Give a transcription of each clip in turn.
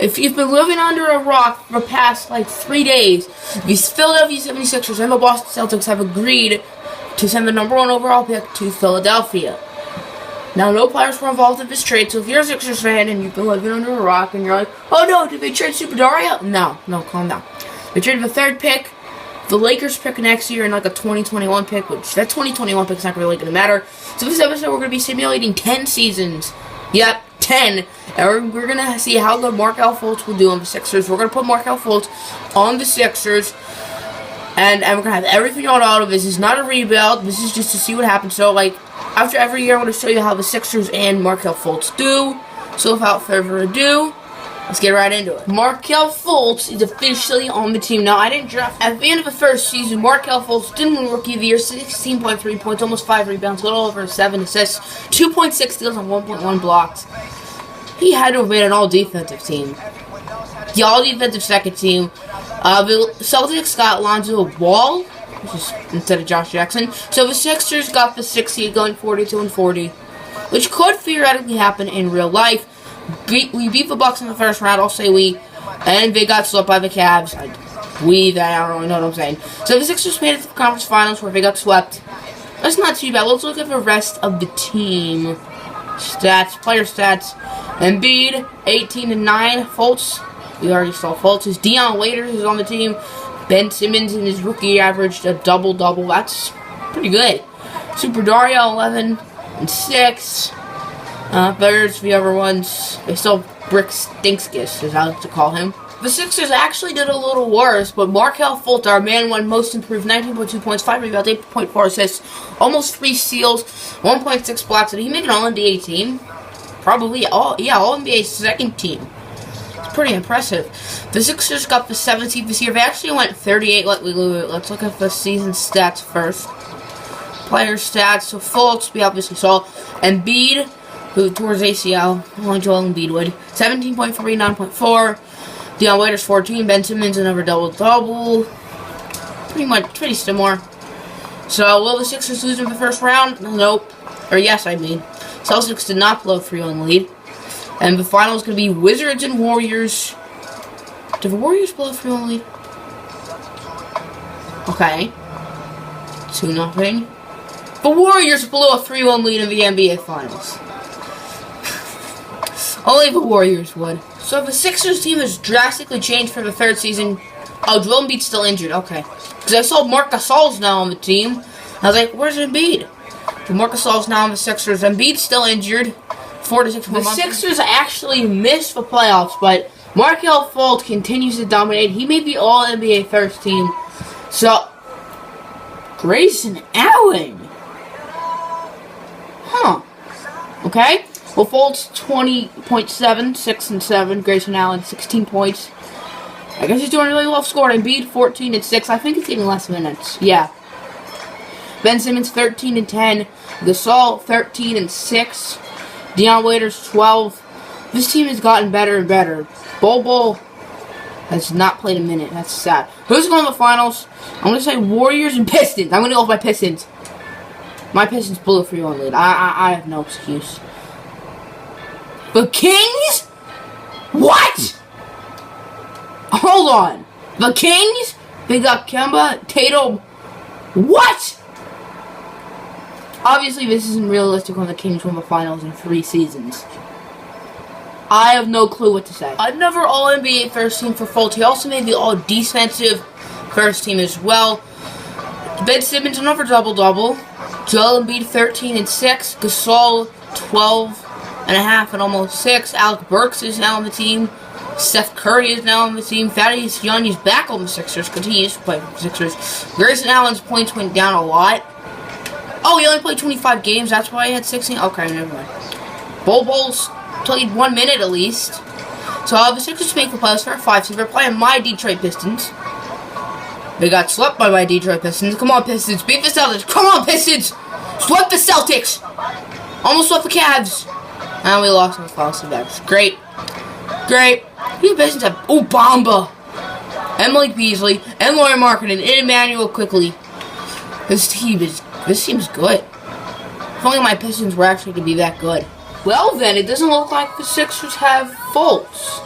if you've been living under a rock for the past, like, 3 days, the Philadelphia 76ers and the Boston Celtics have agreed to send the #1 overall pick to Philadelphia. Now, no players were involved in this trade, so if you're a Sixers fan and you've been living under a rock and you're like, oh no, did they trade Super Dario? No, calm down. They traded the 3rd pick, the Lakers pick next year, and like a 2021 pick, which that 2021 pick's not really going to matter. So this episode, we're going to be simulating 10 seasons. Yep, 10. And we're going to see how good Markelle Fultz will do on the Sixers. We're going to put Markelle Fultz on the Sixers. And we're going to have everything on auto. This is not a rebuild. This is just to see what happens. So, like, after every year, I'm going to show you how the Sixers and Markelle Fultz do. So, without further ado, let's get right into it. Markelle Fultz is officially on the team. Now, I didn't draft. At the end of the first season, Markelle Fultz didn't win Rookie of the Year, 16.3 points, almost 5 rebounds, a little over 7 assists, 2.6 steals, and 1.1 blocks. He had to have made an all-defensive team. The all-defensive second team. The Celtics got Lonzo Ball, which is instead of Josh Jackson. So the Sixers got the 6th seed, going 42-40, which could theoretically happen in real life. We beat the Bucks in the first round. I'll say we, and they got swept by the Cavs. I don't really know what I'm saying. So the Sixers made it to the conference finals where they got swept. That's not too bad. Let's look at the rest of the team stats, player stats. Embiid, 18-9. Fultz. We already saw Fultz. Dion Waiters is on the team. Ben Simmons in his rookie averaged a double-double. That's pretty good. Super Dario, 11-6. There's the other ones. They still Brick Stinkskis, as I like to call him. The Sixers actually did a little worse, but Markelle Fultz, our man, won most improved, 19.2 points, 5 rebounds, 8.4 assists, almost 3 steals, 1.6 blocks. Did he make an All-NBA team? Probably. All-NBA second team. Pretty impressive. The Sixers got the 7th seed this year. They actually went 38. Let's look at the season stats first. Player stats. So Fultz, we obviously saw. Embiid, who tore his ACL. Only Joel Embiid would. 17.3, 9.4. Dion Waiters, 14. Ben Simmons, another double-double. Pretty similar. So, will the Sixers lose in the first round? Nope. Or yes, I mean. Celtics did not blow 3-1 lead. And the final is going to be Wizards and Warriors. Did the Warriors blow 3-1 lead? Okay. 2-0. The Warriors blew a 3-1 lead in the NBA Finals. Only the Warriors would. So the Sixers team has drastically changed for the 3rd season. Oh, Joel Embiid's still injured. Okay. Because I saw Marc Gasol's now on the team. I was like, where's Embiid? But Marc Gasol's now on the Sixers. Embiid's still injured. 4 to 6 more months. The Sixers actually missed the playoffs, but Markelle Fultz continues to dominate. He made the All-NBA first team. So, Grayson Allen. Huh. Okay. Well, Fultz 20.7, 6-7. Grayson Allen 16 points. I guess he's doing really well scoring. Embiid 14-6. I think he's getting less minutes. Yeah. Ben Simmons 13-10. Gasol 13-6. Dion Waiters, 12. This team has gotten better and better. Bol has not played a minute. That's sad. Who's going to the finals? I'm going to say Warriors and Pistons. I'm going to go with my Pistons. My Pistons blew a 3-1 lead. I have no excuse. The Kings? What? Hold on. The Kings? They got Kemba, Tatum. What? Obviously, this isn't realistic when the Kings won the finals in 3 seasons. I have no clue what to say. Another All-NBA first team for Fultz. He also made the All-Defensive first team as well. Ben Simmons, another double-double. Joel Embiid, 13-6. Gasol, 12.5 and almost 6. Alec Burks is now on the team. Steph Curry is now on the team. Thaddeus Young is back on the Sixers because he used to play for the Sixers. Grayson Allen's points went down a lot. Oh, he only played 25 games. That's why he had 16. Okay, never mind. Bol's played 1 minute at least. So the Sixers make the playoffs for a 5 seed. They're playing my Detroit Pistons. They got swept by my Detroit Pistons. Come on, Pistons. Beat the Celtics. Come on, Pistons. Swept the Celtics. Almost swept the Cavs. And we lost in the finals to Bucks. Great. Great. You Pistons have Bamba. And Malik Beasley. And Laurie Marketing. And Emmanuel Quickly. This team's good. If only my Pistons were actually to be that good. Well then, it doesn't look like the Sixers have Fultz.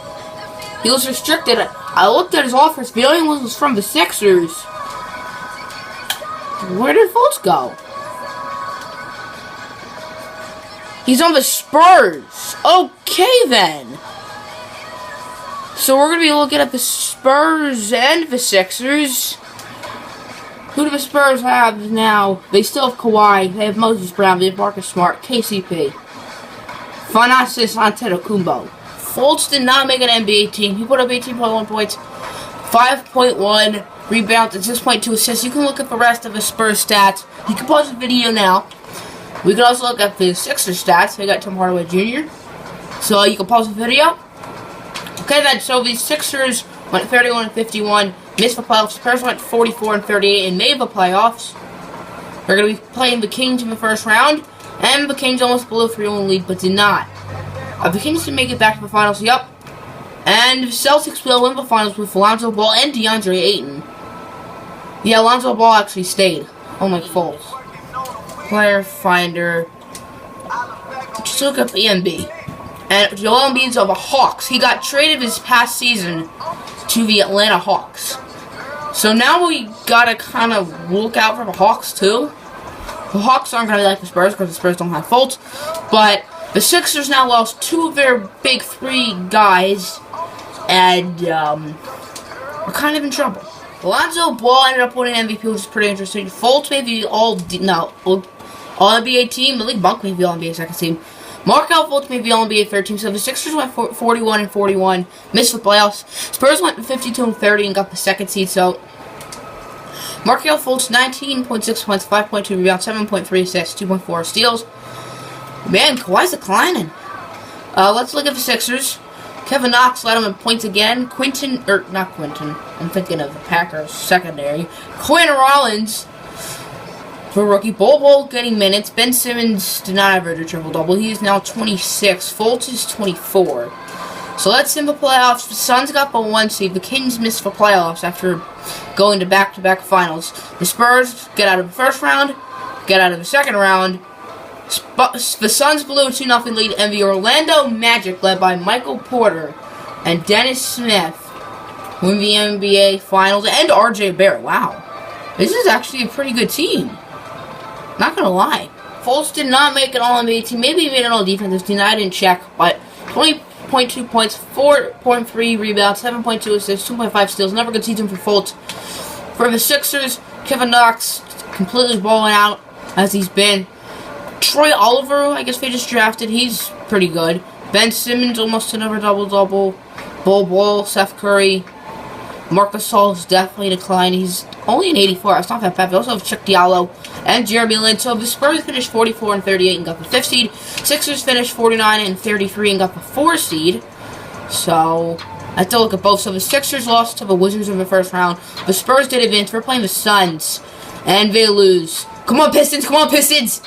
He was restricted. I looked at his offers. The only one was from the Sixers. Where did Fultz go? He's on the Spurs. Okay, then. So we're going to be looking at the Spurs and the Sixers. Who do the Spurs have now? They still have Kawhi. They have Moses Brown. They have Marcus Smart. KCP. Thanasis Antetokounmpo. Fultz did not make an NBA team. He put up 18.1 points, 5.1 rebounds, and 6.2 assists. You can look at the rest of the Spurs stats. You can pause the video now. We can also look at the Sixers stats. They got Tim Hardaway Jr. So you can pause the video. Okay then, so the Sixers went 31-51, missed the playoffs. Spurs went 44-38 and made the playoffs. They're going to be playing the Kings in the first round, and the Kings almost blew a 3-1 lead, but did not. The Kings did make it back to the finals, yep. And the Celtics will win the finals with Lonzo Ball and DeAndre Ayton. Yeah, Lonzo Ball actually stayed. Unlike Fultz. Player Finder. Just look up the NBA. And Joel Embiid's of the Hawks. He got traded this past season to the Atlanta Hawks. So now we gotta kind of look out for the Hawks too. The Hawks aren't gonna be like the Spurs because the Spurs don't have Fultz. But the Sixers now lost two of their big three guys. And we're kind of in trouble. Lonzo Ball ended up winning MVP, which is pretty interesting. Fultz made the All-NBA team. Malik Monk made the All-NBA second team. Markelle Fultz made the All-NBA third team. So the Sixers went 41-41, missed the playoffs. Spurs went 52-30 and got the second seed. So Markelle Fultz 19.6 points, 5.2 rebounds, 7.3 assists, 2.4 steals. Man, Kawhi's declining. Let's look at the Sixers. Kevin Knox led him in points again. Not Quinton. I'm thinking of the Packers secondary. Quinn Rollins for rookie. Bol getting minutes. Ben Simmons did not average a triple-double. He is now 26. Fultz is 24. So let's see the playoffs. The Suns got the 1 seed. The Kings missed the playoffs after going to back-to-back finals. The Spurs get out of the first round, get out of the second round. The Suns blew a 2-0 lead, and the Orlando Magic, led by Michael Porter and Dennis Smith, win the NBA Finals, and RJ Barrett. Wow. This is actually a pretty good team. Not gonna lie. Fultz did not make an All-NBA team. Maybe he made an All-Defensive team. I didn't check, but 20.2 points, 4.3 rebounds, 7.2 assists, 2.5 steals. Never good season for Fultz. For the Sixers, Kevin Knox completely balling out as he's been. Troy Oliver, I guess they just drafted. He's pretty good. Ben Simmons almost another double-double. Bol, Seth Curry. Marcus Gasol is definitely declining. He's only an 84. It's not that bad. We also have Chuck Diallo and Jeremy Lin. So the Spurs finished 44-38 and got the 5th seed. Sixers finished 49-33 and got the 4 seed. So I have to look at both. So the Sixers lost to the Wizards in the first round. The Spurs did advance. We're playing the Suns. And they lose. Come on, Pistons. Come on, Pistons.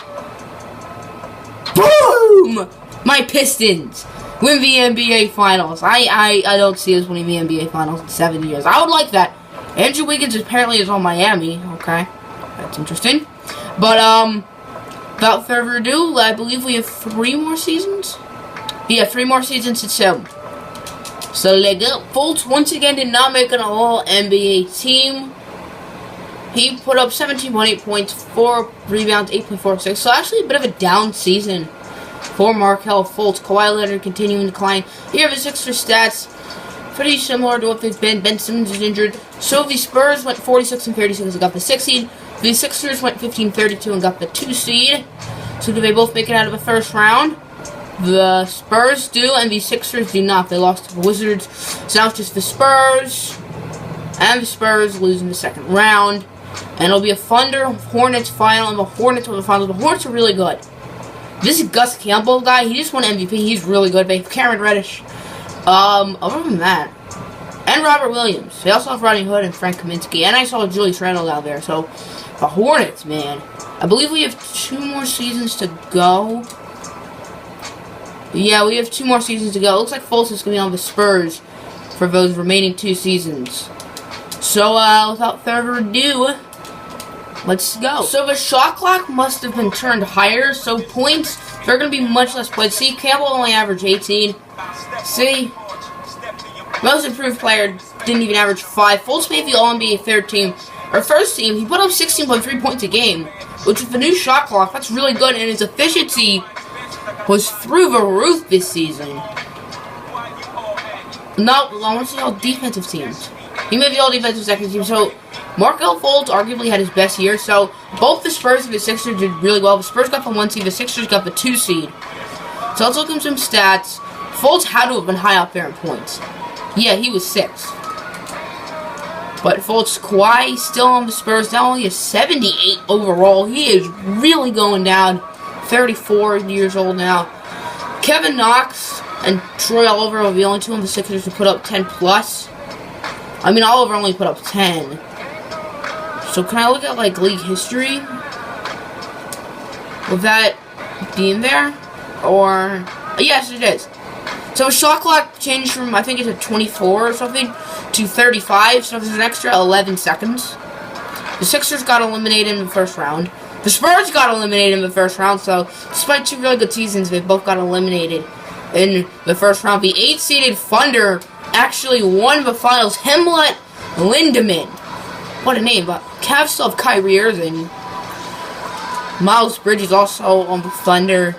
Boom! My Pistons win the NBA Finals. I don't see us winning the NBA Finals in 7 years. I would like that. Andrew Wiggins apparently is on Miami. Okay. That's interesting. But, without further ado, I believe we have 3 more seasons? Yeah, 3 more seasons to 7. So, let go. Fultz once again did not make an All-NBA team. He put up 17.8 points, 4 rebounds, 8.46. So actually a bit of a down season for Markelle Fultz. Kawhi Leonard continuing to decline. Here are the Sixers stats. Pretty similar to what they've been. Ben Simmons is injured. So the Spurs went 46-36 and got the 6th seed. The Sixers went 15-32 and got the 2 seed. So do they both make it out of the first round? The Spurs do, and the Sixers do not. They lost to the Wizards. So now it's just the Spurs. And the Spurs lose in the second round. And it'll be a Thunder Hornets final, and the Hornets are the finals. The Hornets are really good. This Gus Campbell guy, he just won MVP. He's really good. They have Cameron Reddish. Other than that, and Robert Williams. They also have Rodney Hood and Frank Kaminsky. And I saw Julius Randle out there. So the Hornets, man. I believe we have 2 more seasons to go. Yeah, we have 2 more seasons to go. It looks like Fultz is going to be on the Spurs for those remaining 2 seasons. So, without further ado, let's go. So, the shot clock must have been turned higher, so points, they're going to be much less played. See, Campbell only averaged 18. See, Most improved player didn't even average 5. Fultz made the All-NBA third team. Or first team, he put up 16.3 points a game, which with the new shot clock, that's really good, and his efficiency was through the roof this season. Now, I want to see all defensive teams. He made the all-defensive second team, so Markelle Fultz arguably had his best year, so both the Spurs and the Sixers did really well. The Spurs got the 1 seed, the Sixers got the 2 seed. So let's look at some stats. Fultz had to have been high up there in points. Yeah, he was 6. But Fultz, Kawhi still on the Spurs, not only a 78 overall, he is really going down. 34 years old now. Kevin Knox and Troy Oliver are the only two on the Sixers to put up 10 plus. I mean, Oliver only put up 10. So can I look at like league history? Will that be in there? Or yes, it is. So shot clock changed from, I think it's at 24 or something, to 35, so there's an extra 11 seconds. The Sixers got eliminated in the first round. The Spurs got eliminated in the first round, so despite 2 really good seasons, they both got eliminated in the first round. The 8-seeded Thunder actually won the finals. Hemlet Lindemann. What a name, but Cavs still have Kyrie Irving. Miles Bridges also on the Thunder.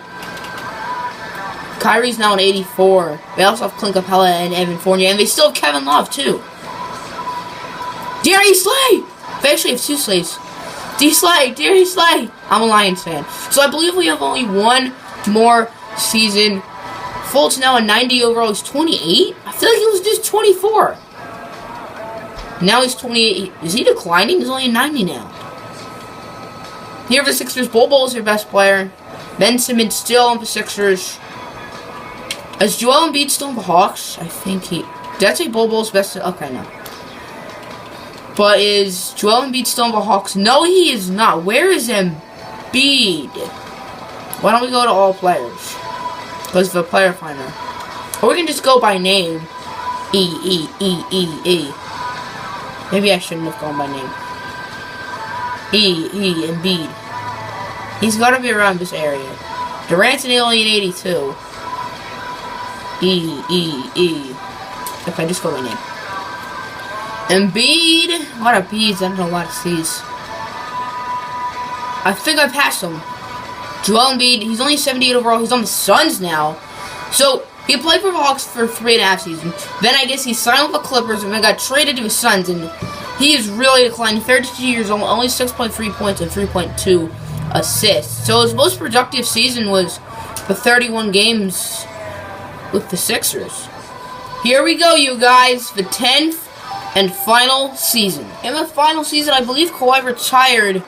Kyrie's now an 84. They also have Clint Capella and Evan Fournier, and they still have Kevin Love, too. Darius Slay! They actually have 2 Slays. Darius Slay! I'm a Lions fan. So I believe we have only 1 more season. Fultz now a 90 overall. He's 28? I feel like he was just 24. Now he's 28. Is he declining? He's only a 90 now. Here are the Sixers. Bol is their best player. Ben Simmons still on the Sixers. Is Joel Embiid still on the Hawks? I think he... Did I say Bol's best? Okay, no. But is Joel Embiid still on the Hawks? No, he is not. Where is Embiid? Why don't we go to all players? Because the player finder. Or we can just go by name. E. Maybe I shouldn't have gone by name. Embiid. He's got to be around this area. Durant's an alien 82. Okay, just go by name. Embiid. What are B's? I don't know what C's. I think I passed him. Joel Embiid. He's only 78 overall. He's on the Suns now. So, he played for the Hawks for 3.5 seasons. Then I guess he signed with the Clippers and then got traded to the Suns. And he is really declining. 32 years old. Only 6.3 points and 3.2 assists. So, his most productive season was the 31 games with the Sixers. Here we go, you guys. The 10th and final season. In the final season, I believe Kawhi retired.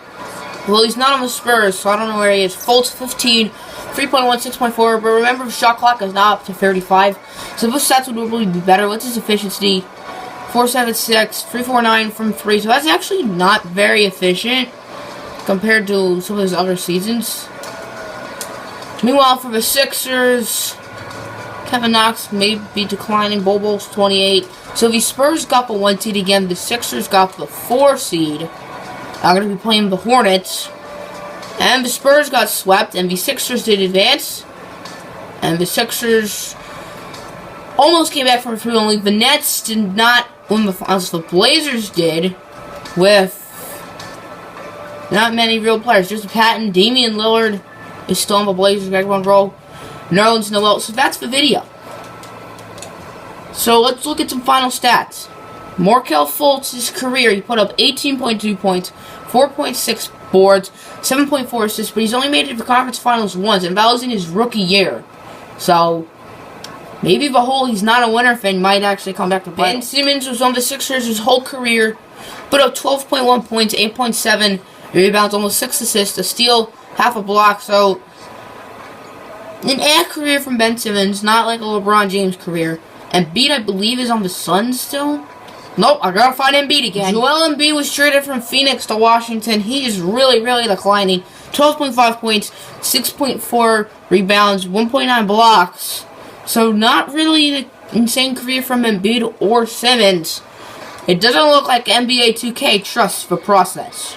Well, he's not on the Spurs, so I don't know where he is. Fultz 15, 3.1, 6.4. But remember, the shot clock is now up to 35. So those stats would probably be better. What's his efficiency? 4.76, 3.49 from 3. So that's actually not very efficient compared to some of his other seasons. Meanwhile, for the Sixers, Kevin Knox may be declining. Bol's 28. So the Spurs got the 1 seed again. The Sixers got the 4 seed. I'm going to be playing the Hornets. And the Spurs got swept. And the Sixers did advance. And the Sixers almost came back from a 3 only. The Nets did not win the finals. The Blazers did. With not many real players. Just Patton. Damian Lillard is still on the Blazers. Greg Monroe. Nerlens Noel. So that's the video. So let's look at some final stats. Markelle Fultz's career, he put up 18.2 points, 4.6 boards, 7.4 assists, but he's only made it to the conference finals once, and that was in his rookie year. So maybe the whole he's not a winner thing might actually come back to bite. Ben Simmons was on the Sixers his whole career, put up 12.1 points, 8.7 rebounds, almost 6 assists, a steal, half a block. So an ad career from Ben Simmons, not like a LeBron James career. Embiid, I believe, is on the Suns still. Nope, I gotta find Embiid again. Joel Embiid was traded from Phoenix to Washington. He is really declining. 12.5 points, 6.4 rebounds, 1.9 blocks. So not really an insane career from Embiid or Simmons. It doesn't look like NBA 2K trusts the process.